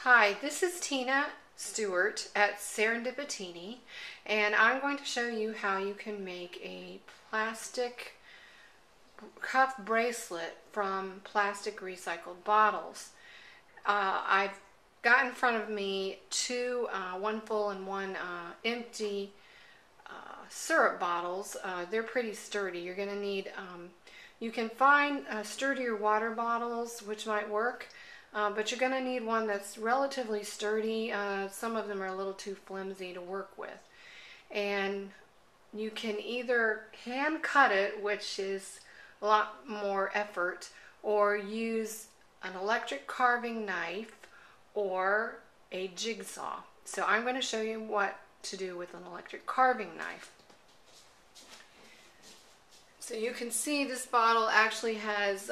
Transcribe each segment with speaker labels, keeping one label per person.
Speaker 1: Hi, this is Teena Stewart at Serendipity, and I'm going to show you how you can make a plastic cuff bracelet from plastic recycled bottles. I've got in front of me two, one full and one empty syrup bottles. They're pretty sturdy. You're going to need, you can find sturdier water bottles, which might work. But you're going to need one that's relatively sturdy. Some of them are a little too flimsy to work with. And you can either hand cut it, which is a lot more effort, or use an electric carving knife or a jigsaw. So I'm going to show you what to do with an electric carving knife. So you can see this bottle actually has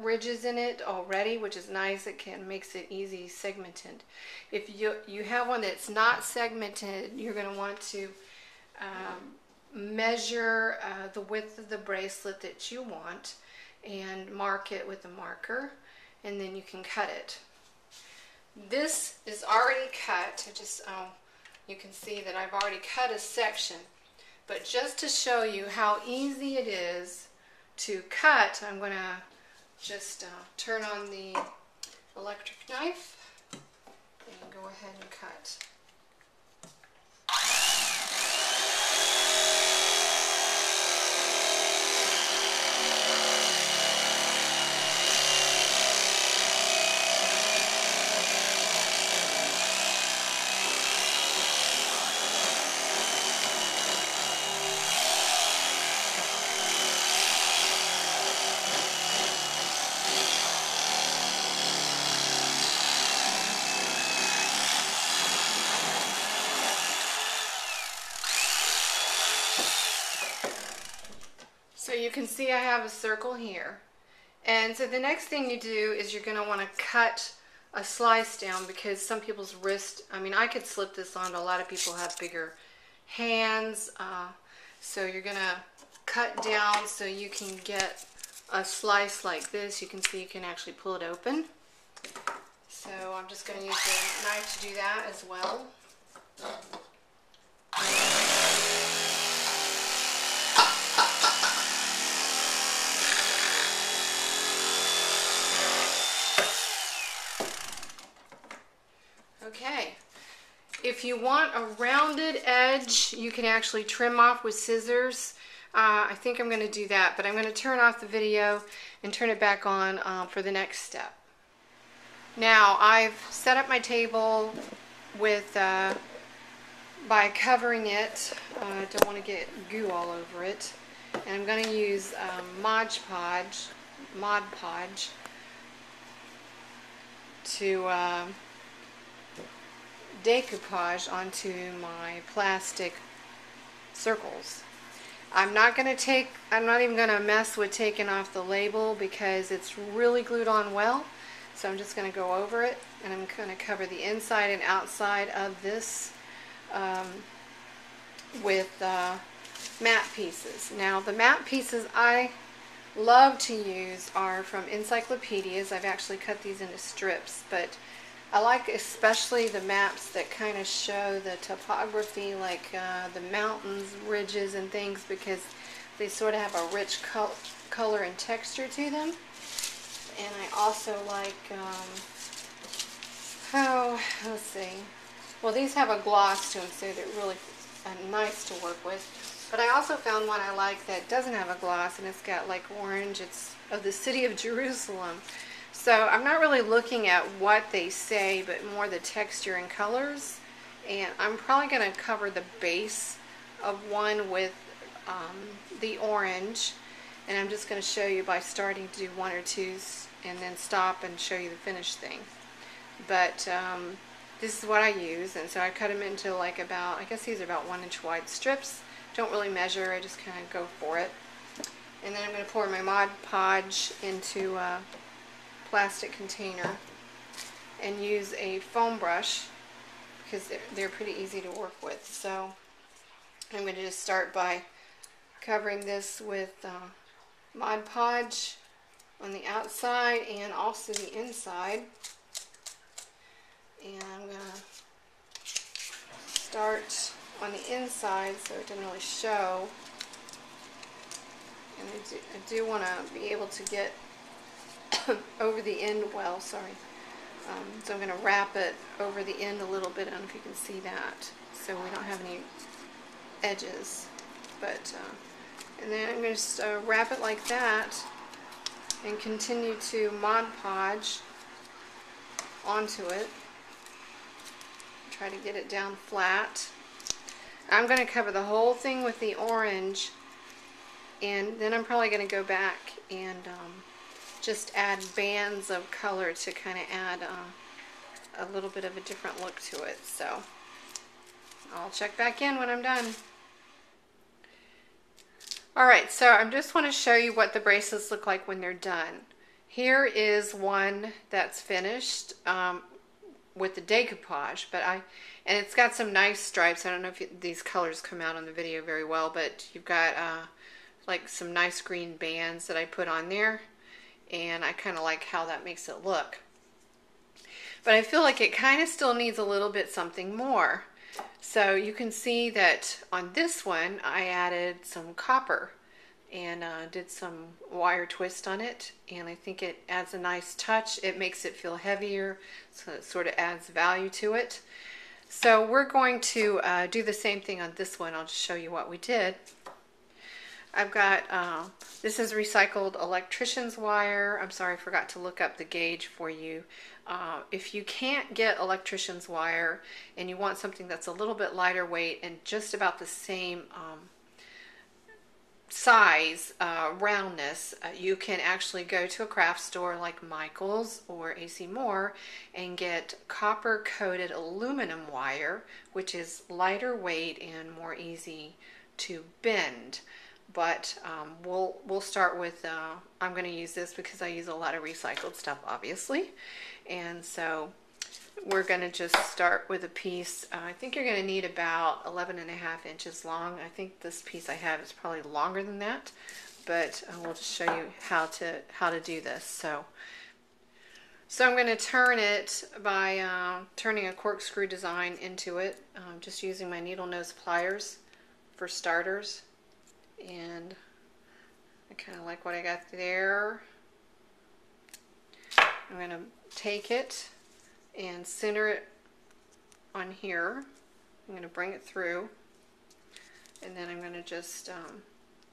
Speaker 1: ridges in it already, which is nice. It makes it easy segmented. If you have one that's not segmented, you're going to want to measure the width of the bracelet that you want and mark it with a marker, and then you can cut it. This is already cut. You can see that I've already cut a section. But just to show you how easy it is to cut, I'm going to just turn on the electric knife and go ahead and cut. So you can see I have a circle here. And so the next thing you do is you're going to want to cut a slice down, because some people's wrist, I could slip this on, but a lot of people have bigger hands. So you're going to cut down so you can get a slice like this. You can see you can actually pull it open. So I'm just going to use the knife to do that as well. Okay, if you want a rounded edge, you can actually trim off with scissors. I think I'm going to do that, but I'm going to turn off the video and turn it back on for the next step. Now, I've set up my table with by covering it. I don't want to get goo all over it. And I'm going to use Podge to decoupage onto my plastic circles. I'm not even going to mess with taking off the label because it's really glued on well. So I'm just going to go over it, and I'm going to cover the inside and outside of this with matte pieces. Now, the matte pieces I love to use are from encyclopedias. I've actually cut these into strips, but I like especially the maps that kind of show the topography, like the mountains, ridges, and things, because they sort of have a rich color and texture to them. And I also like, let's see. Well, these have a gloss to them, so they're really nice to work with. But I also found one I like that doesn't have a gloss, and it's got like orange. It's of the city of Jerusalem. So I'm not really looking at what they say, but more the texture and colors. And I'm probably going to cover the base of one with the orange. And I'm just going to show you by starting to do one or twos and then stop and show you the finished thing. But this is what I use. And so I cut them into like about, I guess these are about 1 inch wide strips. Don't really measure, I just kind of go for it. And then I'm going to pour my Podge into plastic container and use a foam brush, because they're pretty easy to work with. So I'm going to just start by covering this with Mod Podge on the outside and also the inside. And I'm going to start on the inside so it doesn't really show. And I do want to be able to get over the end well, sorry. So I'm going to wrap it over the end a little bit. I don't know if you can see that, so we don't have any edges. But and then I'm going to just wrap it like that and continue to Mod Podge onto it. Try to get it down flat. I'm going to cover the whole thing with the orange, and then I'm probably going to go back and just add bands of color to kind of add a little bit of a different look to it. So I'll check back in when I'm done. Alright, so I just want to show you what the bracelets look like when they're done. Here is one that's finished with the decoupage, and it's got some nice stripes. I don't know if these colors come out on the video very well, but you've got like some nice green bands that I put on there, and I kind of like how that makes it look. But I feel like it kind of still needs a little bit something more. So you can see that on this one I added some copper and did some wire twist on it, and I think it adds a nice touch. It makes it feel heavier, so it sort of adds value to it. So we're going to do the same thing on this one. I'll just show you what we did. I've got, this is recycled electrician's wire. I'm sorry, I forgot to look up the gauge for you. If you can't get electrician's wire and you want something that's a little bit lighter weight and just about the same size, roundness, you can actually go to a craft store like Michael's or AC Moore and get copper coated aluminum wire, which is lighter weight and more easy to bend. But we'll start with, I'm going to use this because I use a lot of recycled stuff, obviously. And so we're going to just start with a piece. I think you're going to need about 11.5 inches long. I think this piece I have is probably longer than that, but we'll just show you how to do this. So I'm going to turn it by turning a corkscrew design into it, just using my needle nose pliers for starters. And I kind of like what I got there. I'm going to take it and center it on here. I'm going to bring it through, and then I'm going to just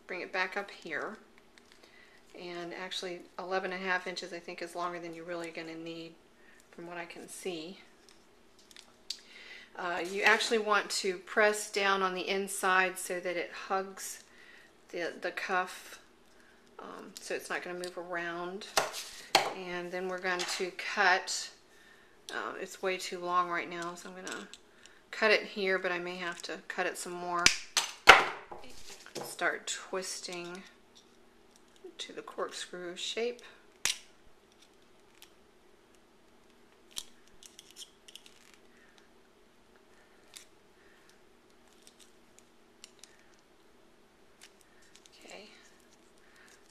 Speaker 1: bring it back up here. And actually 11.5 inches I think is longer than you're really going to need from what I can see. You actually want to press down on the inside so that it hugs the cuff, so it's not going to move around. And then we're going to cut, it's way too long right now, so I'm going to cut it here, but I may have to cut it some more. Start twisting to the corkscrew shape.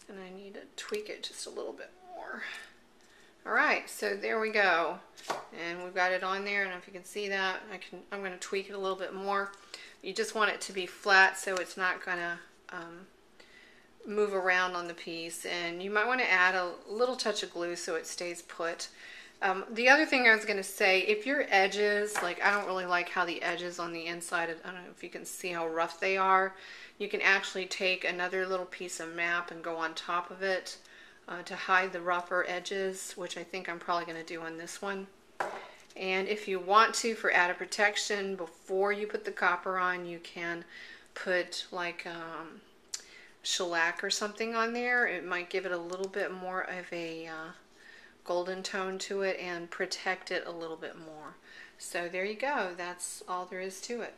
Speaker 1: And I need to tweak it just a little bit more. Alright, so there we go. And we've got it on there. I don't know if you can see that. I'm going to tweak it a little bit more. You just want it to be flat so it's not going to move around on the piece. And you might want to add a little touch of glue so it stays put. The other thing I was going to say, if your edges, like I don't really like how the edges on the inside, I don't know if you can see how rough they are. You can actually take another little piece of map and go on top of it to hide the rougher edges, which I think I'm probably going to do on this one. And if you want to, for added protection, before you put the copper on, you can put like shellac or something on there. It might give it a little bit more of a golden tone to it and protect it a little bit more. So there you go. That's all there is to it.